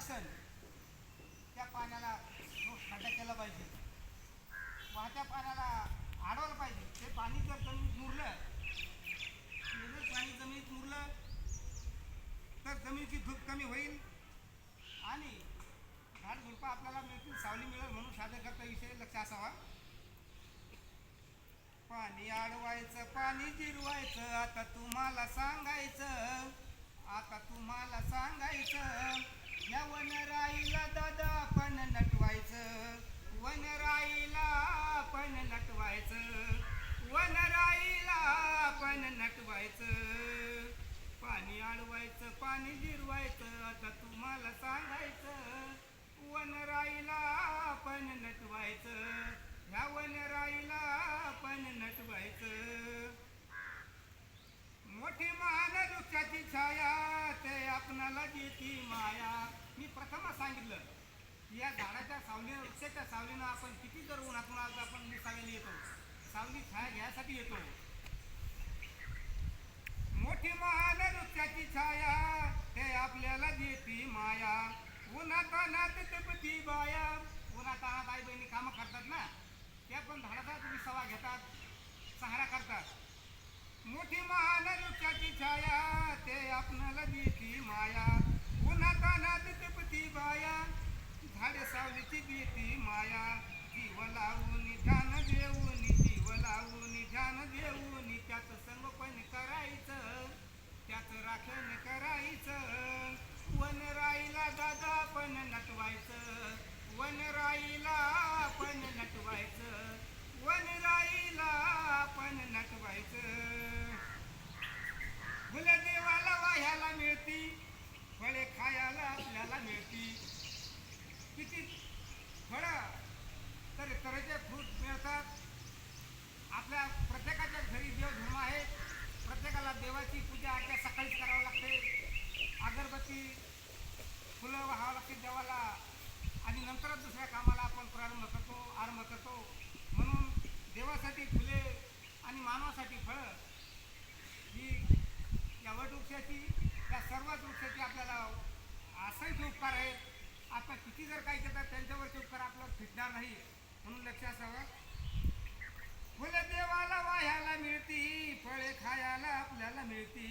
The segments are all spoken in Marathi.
असेल त्या पाण्याला खड्डा केला पाहिजे, वाहत्या पाण्याला अडवलं पाहिजे. ते पाणी जर जमिनीत मुरलं, पाणी जमिनीत मुरलं तर जमिनीची धूप कमी होईल आणि झाड झुडपं आपल्याला मिळतील, सावली मिळेल. म्हणून साधेकरता विषय लक्ष असावा. पाणी अडवायचं, पाणी जिरवायचं, आता तुम्हाला सांगायचं, आता तुम्हाला सांगायचं. या वनराईला दादा आपण नटवायचं, वनराईला आपण नटवायचं, वनराईला आपण नटवायचं. पाणी अडवायचं, पाणी जिरवायचं, आता तुम्हाला सांगायचं, वनराईला आपण नटवायचं, ह्या वनराईला आपण नटवायचं. मोठी महान वृक्षाची छाया ते आपणाला देती माया. मी प्रथमच सांगितलं की या झाडाच्या सावलीनं, वृक्षाच्या सावलीनं आपण किती जर उन्हातून आलो आपण विसाव्याला येतो, सावली छाया घ्यायसाठी येतो. मोठी महान वृक्षाची छाया ते आपल्याला देती माया. उन्हातानात तपती बाया, उन्हातानात आई बहिणी कामं करतात ना, त्या पण झाडाचाच विसावा घेतात, सहारा करतात. मोठी महान वृक्षाची छाया ते आपणाला देती माया. उन्हातानात तपती बाया, झाडे सावलीची देती माया. जीव लावून ध्यान देऊन, जीव लावून ध्यान देऊन, त्याचं संगोपन करायचं, त्याचं राखण करायचं. वनराईला दादा आपण नटवायचं, वनराईला आपण नटवायचं, वनराईला आपण नटवायचं. फुलं देवाला वाह्याला मिळती, फळे खायला आपल्याला मिळती. किती फळं तर तऱ्हेचे फ्रूट मिळतात. आपल्या प्रत्येकाच्या घरी देवधर्म आहे, प्रत्येकाला देवाची पूजा अर्चा सकाळीच करावी लागते. अगरबत्ती फुलं वाहावं लागते देवाला आणि नंतरच दुसऱ्या कामाला आपण आरंभ करतो. म्हणून देवासाठी फुले आणि मानवासाठी फळं ही या वटवृक्षाची, या सर्वच वृक्षाची आपल्याला असंख्य उपकार आहेत. आपण किती जर काही करतात त्यांच्यावरचे उपकार आपल्याला फिटणार नाही, म्हणून लक्ष असावं. फुले देवाला वाह्याला मिळती, फळे खायला आपल्याला मिळती,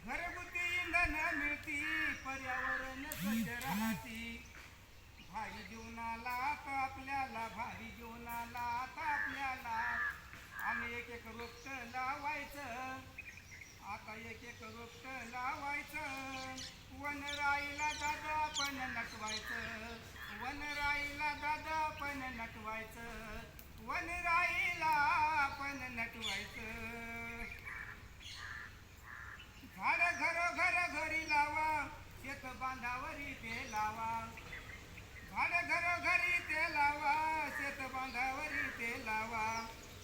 घरगुती इंधन मिळती, पर्यावरण स्वच्छ राहती. भावी जीवनाला आता आपल्याला, भावी जीवनाला आता आपल्याला आम्ही एक एक रोपट लावायचं, आता एक एक रोपट लावायचं. वनराईला दादा आपण नटवायचं, वनराईला दादा आपण नटवायचं, वनराईला आपण नटवायचं. झाड घरोघर घरी लावा, शेत बांधावरी ते लावा, झाड घरोघरी ते लावा, शेत बांधावरी ते लावा.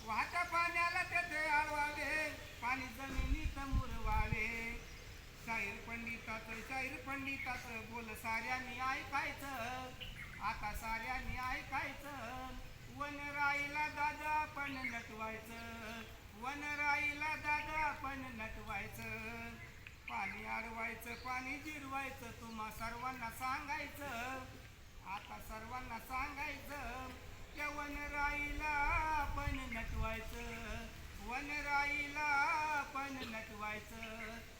वाहत्या पाण्याला तेथे आळवावे, पाणी जमिनीत मुरवावे. शाहीर पंडिताचं बोल साऱ्यांनी ऐकायचं, आता साऱ्यांनी ऐकायचं. वनराईला दादा आपण नटवायचं, वनराईला दादा आपण नटवायचं. पाणी अडवायचं, पाणी जिरवायचं, तुम्हा सर्वांना सांगायचं, आता सर्वांना सांगायचं. त्या वनराईला आपण नटवायचं, वनराईला आपण नटवायचं.